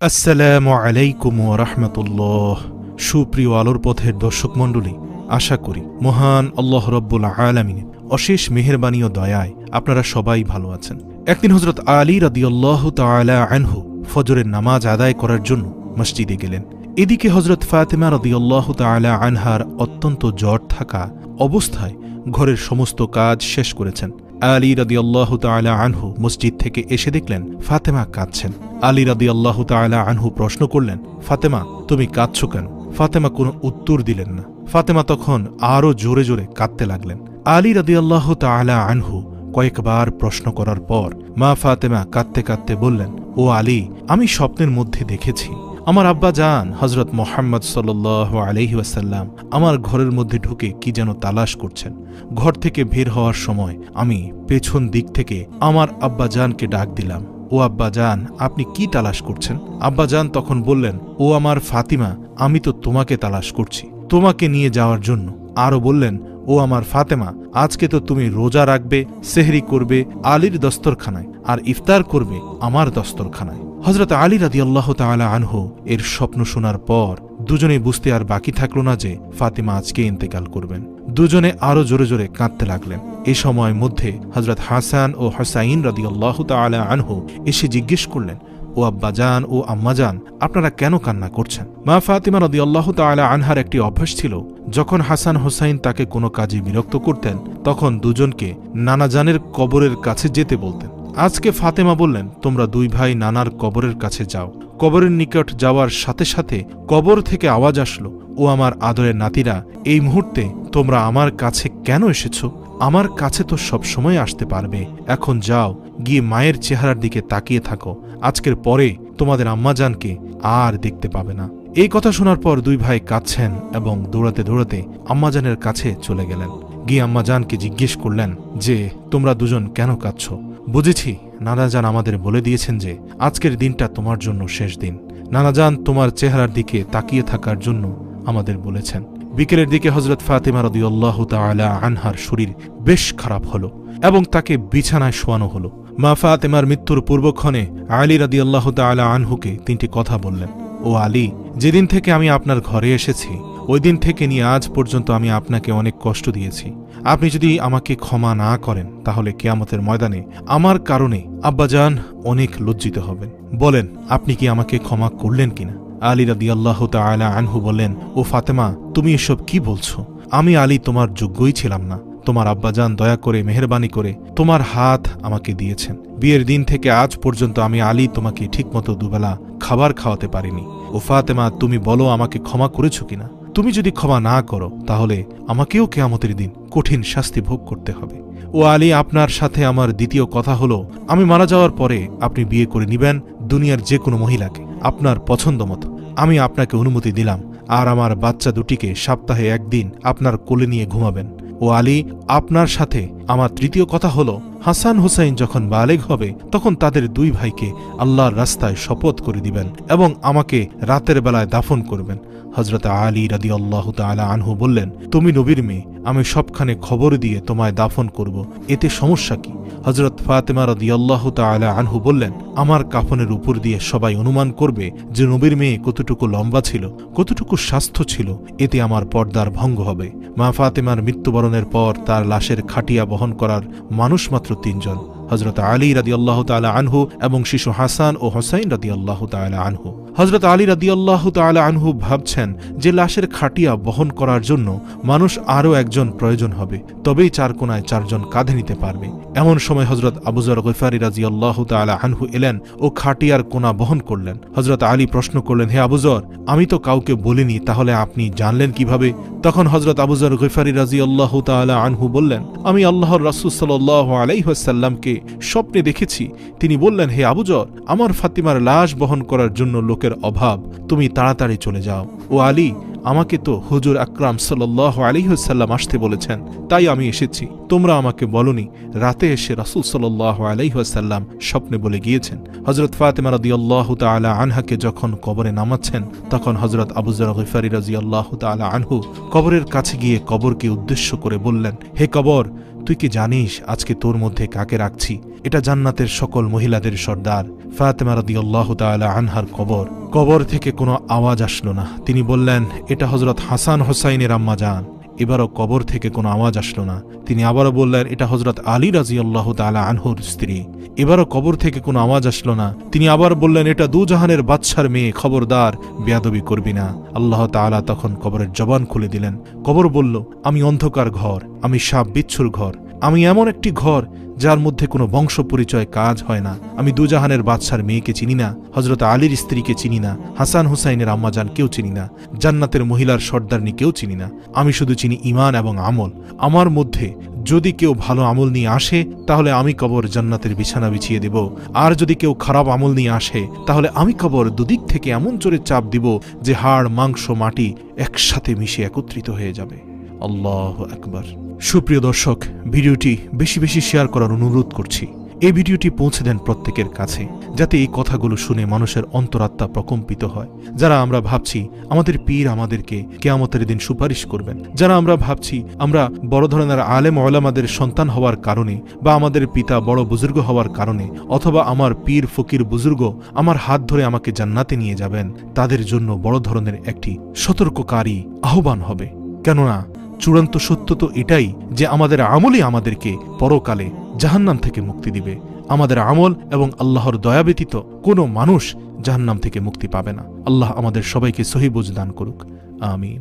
আসসালামু আলাইকুম ওয়া রাহমাতুল্লাহ। সুপ্রিয় আলোর পথের দর্শক মণ্ডলী, আশা করি মহান আল্লাহ রব্বুল আলামিনের অশেষ মেহেরবানি ও দয়ায় আপনারা সবাই ভালো আছেন। একদিন হযরত আলী রাদিয়াল্লাহু তাআলা আনহু ফজরের নামাজ আদায় করার জন্য মসজিদে গেলেন। এদিকে হযরত ফাতেমা রাদিয়াল্লাহু তাআলা আনহার অত্যন্ত জ্বর থাকা অবস্থায় ঘরের সমস্ত কাজ শেষ করেছেন। আলী রাদিয়াল্লাহু তাআলা আনহু মসজিদ থেকে এসে দেখলেন ফাতেমা কাঁদছেন। আলী রাদিয়াল্লাহু তাআলা আনহু প্রশ্ন করলেন, ফাতেমা, তুমি কাঁদছ কেন? ফাতেমা কোনো উত্তর দিলেন না। ফাতেমা তখন আরও জোরে জোরে কাঁদতে লাগলেন। আলী রাদিয়াল্লাহু তাআলা আনহু কয়েকবার প্রশ্ন করার পর মা ফাতেমা কাঁদতে কাঁদতে বললেন, ও আলী, আমি স্বপ্নের মধ্যে দেখেছি আমার আব্বা জান হযরত মুহাম্মদ সাল্লাল্লাহু আলাইহি ওয়াসাল্লাম আমার ঘরের মধ্যে ঢুকে কি যেন তালাশ করছেন। ঘর থেকে বের হওয়ার সময় আমি পেছন দিক থেকে আমার আব্বা জানকে ডাক দিলাম, ও আব্বা জান, আপনি কি তালাশ করছেন? আব্বা জান তখন বললেন, ও আমার ফাতিমা, আমি তো তোমাকে তালাশ করছি, তোমাকে নিয়ে যাওয়ার জন্য। আরও বললেন, ও আমার ফাতেমা, আজকে তো তুমি রোজা রাখবে, সেহরি করবে আলীর দস্তরখানায়, আর ইফতার করবে আমার দস্তরখানায়। হযরত আলী রাদিয়াল্লাহু তাআলা আনহু এর স্বপ্ন শোনার পর দুজনেই বুঝতে আর বাকি থাকল না যে ফাতিমা আজকে ইন্তেকাল করবেন। দুজনে আরো জোরে জোরে কাঁদতে লাগলেন। এ সময় মধ্যে হযরত হাসান ও হুসাইন রাদিয়াল্লাহু তাআলা আনহু এসে জিজ্ঞেস করলেন, ও আব্বাজান ও আম্মাজান, আপনারা কেন কান্না করছেন? মা ফাতিমা রাদিয়াল্লাহু তাআলা আনহার একটি অভ্যাস ছিল, যখন হাসান হোসাইন তাকে কোনো কাজে বিরক্ত করতেন তখন দুজনকে নানাজানের কবরের কাছে যেতে বলতেন। আজকে ফাতেমা বললেন, তোমরা দুই ভাই নানার কবরের কাছে যাও। কবরের নিকট যাওয়ার সাথে সাথে কবর থেকে আওয়াজ আসলো, ও আমার আদরের নাতিরা, এই মুহূর্তে তোমরা আমার কাছে কেন এসেছ? আমার কাছে তো সব সময় আসতে পারবে। এখন যাও, গিয়ে মায়ের চেহারার দিকে তাকিয়ে থাকো। আজকের পরে তোমাদের আম্মাজানকে আর দেখতে পাবে না। এই কথা শোনার পর দুই ভাই কাঁদছেন এবং দৌড়াতে দৌড়াতে আম্মাজানের কাছে চলে গেলেন। গিয়ে আম্মাজানকে জিজ্ঞেস করলেন যে, তোমরা দুজন কেন কাঁদছ? বুঝেছি, নানাজান আমাদের বলে দিয়েছেন যে আজকের দিনটা তোমার জন্য শেষ দিন। নানাজান তোমার চেহারার দিকে তাকিয়ে থাকার জন্য আমাদের বলেছেন। বিকেলের দিকে হযরত ফাতিমা রাদিয়াল্লাহু তাআলা আনহার শরীর বেশ খারাপ হলো এবং তাকে বিছানায় শোয়ানো হলো। মা ফাতিমার মৃত্যুর পূর্বক্ষণে আলী রাদিয়াল্লাহু তাআলা আনহুকে তিনটি কথা বললেন, ও আলী, যেদিন থেকে আমি আপনার ঘরে এসেছি ওই দিন থেকে নিয়ে আজ পর্যন্ত আমি আপনাকে অনেক কষ্ট দিয়েছি। আপনি যদি আমাকে ক্ষমা না করেন তাহলে কিয়ামতের ময়দানে আমার কারণে আব্বাজান অনেক লজ্জিত হবেন। বলেন, আপনি কি আমাকে ক্ষমা করলেন কিনা? আলী রাদিয়াল্লাহু তাআলা আনহু বললেন, ও ফাতেমা, তুমি এসব কি বলছো? আমি আলী তোমার যোগ্যই ছিলাম না। তোমার আব্বাজান দয়া করে মেহেরবানি করে তোমার হাত আমাকে দিয়েছেন। বিয়ের দিন থেকে আজ পর্যন্ত আমি আলী তোমাকে ঠিকমতো দুবেলা খাবার খাওয়াতে পারিনি। ও ফাতেমা, তুমি বলো আমাকে ক্ষমা করেছো কিনা? তুমি যদি ক্ষমা না করো তাহলে আমাকেও কিয়ামতের দিন কঠিন শাস্তি ভোগ করতে হবে। ও আলী, আপনার সাথে আমার দ্বিতীয় কথা হলো, আমি মারা যাওয়ার পরে আপনি বিয়ে করে নিবেন দুনিয়ার যে কোনো মহিলাকে আপনার পছন্দ মতো। আমি আপনাকে অনুমতি দিলাম, আর আমার বাচ্চা দুটিকে সপ্তাহে একদিন আপনার কোলে নিয়ে ঘুমাবেন। ও আলী, আপনার সাথে আমার তৃতীয় কথা হলো, হাসান হুসাইন যখন বালেগ হবে তখন তাদের দুই ভাইকে আল্লাহর রাস্তায় শপথ করে দিবেন এবং আমাকে রাতের বেলায় দাফন করবেন। হযরত আলী রাদিয়াল্লাহু তাআলা আনহু বললেন, তুমি নবীর মেয়ে, আমি সবখানে খবর দিয়ে তোমায় দাফন করব, এতে সমস্যা কি? হযরত ফাতেমা রাদিয়াল্লাহু তাআলা আনহু বললেন, আমার কাফনের উপর দিয়ে সবাই অনুমান করবে যে নবীর মেয়ে কতটুকু লম্বা ছিল, কতটুকু স্বাস্থ্য ছিল, এতে আমার পর্দার ভঙ্গ হবে। মা ফাতেমার মৃত্যুবরণের পর তার লাশের খাটিয়া বহন করার মানুষ মাত্র তিনজন, হযরত আলী রাদিয়াল্লাহু তাআলা আনহু এবং শিশু হাসান ও হুসাইন রাদিয়াল্লাহু তাআলা আনহু। হযরত আলী রাদিয়াল্লাহু তাআলা আনহু ভাবছেন যে লাশের খাটিয়া বহন করার জন্য মানুষ আরও একজন প্রয়োজন হবে, তবেই চার কোনায় চারজন কাঁধে নিতে পারবে। এমন সময় হযরত আবু যর গিফারী রাদিয়াল্লাহু তাআলা আনহু এলেন ও খাটিয়ার কোনা বহন করলেন। হযরত আলী প্রশ্ন করলেন, হে আবু যর, আমি তো কাউকে বলিনি, তাহলে আপনি জানলেন কিভাবে? তখন হযরত আবু যর গিফারী রাদিয়াল্লাহু তাআলা আনহু বললেন, আমি আল্লাহর রাসূল সাল্লাল্লাহু আলাইহি ওয়াসাল্লামকে স্বপ্নে দেখেছি। তিনি বললেন, হে আবু যর, আমার ফাতিমার লাশ বহন করার জন্য লোকের অভাব, তুমি তাড়াতাড়ি চলে যাও। ও আলী, আমাকে তো হুজুর আকরাম সাল্লাল্লাহু আলাইহি ওয়াসাল্লাম আসতে বলেছেন, তাই আমি এসেছি। তোমরা আমাকে বলনি। রাতে এসে রাসূল সাল্লাল্লাহু আলাইহি ওয়াসাল্লাম স্বপ্নে বলে গিয়েছেন। হযরত ফাতিমা রাদিয়াল্লাহু তাআলা আনহাকে যখন কবরে নামাচ্ছেন তখন হযরত আবু যর গিফারী রাদিয়াল্লাহু তাআলা আনহু কবরের কাছে গিয়ে কবরকে উদ্দেশ্য করে বললেন, হে কবর, তুই কি জানিস আজকে তোর মধ্যে কাকে রাখছি? এটা জান্নাতের সকল মহিলাদের সর্দার ফাতেমা রাদিয়াল্লাহু তাআলা আনহার কবর। কবর থেকে কোনো আওয়াজ আসলো না। তিনি বললেন, এটা হযরত হাসান হোসাইনের আম্মা জান। এবারও কবর থেকে কোনো আওয়াজ আসলো না। তিনি আবারও বললেন, এটা হযরত আলী রাদিয়াল্লাহু তাআলা আনহুর স্ত্রী। এবারও কবর থেকে কোনো আওয়াজ আসলো না। তিনি আবার বললেন, এটা দুজাহানের বাদশার মেয়ে, খবরদার বেয়াদবি করবি না। আল্লাহ তাআলা তখন কবরের জবান খুলে দিলেন। কবর বলল, আমি অন্ধকার ঘর, আমি সাপ বিচ্ছুর ঘর, আমি এমন একটি ঘর যার মধ্যে কোনো বংশ পরিচয় কাজ হয় না। আমি দুজাহানের বাদশার মেয়েকে চিনি না, হযরত আলীর স্ত্রীকে চিনি না, হাসান হুসাইনের আম্মাজান কেউ চিনি না, জান্নাতের মহিলার সর্দারনি কেউ চিনি না। আমি শুধু চিনি ঈমান এবং আমল। আমার মধ্যে যদি কেউ ভালো আমল নিয়ে আসে তাহলে আমি কবর জান্নাতের বিছানা বিছিয়ে দেব, আর যদি কেউ খারাপ আমল নিয়ে আসে তাহলে আমি কবর দুদিক থেকে এমন জোরে চাপ দিব যে হাড় মাংস মাটি একসাথে মিশে একত্রিত হয়ে যাবে। আল্লাহু আকবার। সুপ্রিয় দর্শক, ভিডিওটি বেশি বেশি শেয়ার করার অনুরোধ করছি। এই ভিডিওটি পৌঁছে দেন প্রত্যেকের কাছে, যাতে এই কথাগুলো শুনে মানুষের অন্তরাত্মা প্রকম্পিত হয়। যারা আমরা ভাবছি আমাদের পীর আমাদেরকে কিয়ামতের দিন সুপারিশ করবেন, যারা আমরা ভাবছি আমরা বড় ধরনের আলেম ওলামাদের সন্তান হওয়ার কারণে বা আমাদের পিতা বড় বুজুর্গ হওয়ার কারণে অথবা আমার পীর ফকির বুজুর্গ আমার হাত ধরে আমাকে জান্নাতে নিয়ে যাবেন, তাদের জন্য বড় ধরনের একটি সতর্ককারী আহ্বান হবে। কেননা চূড়ান্ত সত্য তো এটাই যে আমাদের আমলই আমাদেরকে পরকালে জাহান্নাম থেকে মুক্তি দিবে। আমাদের আমল এবং আল্লাহর দয়া ব্যতীত কোনো মানুষ জাহান্নাম থেকে মুক্তি পাবে না। আল্লাহ আমাদের সবাইকে সহি বুঝ দান করুক। আমিন।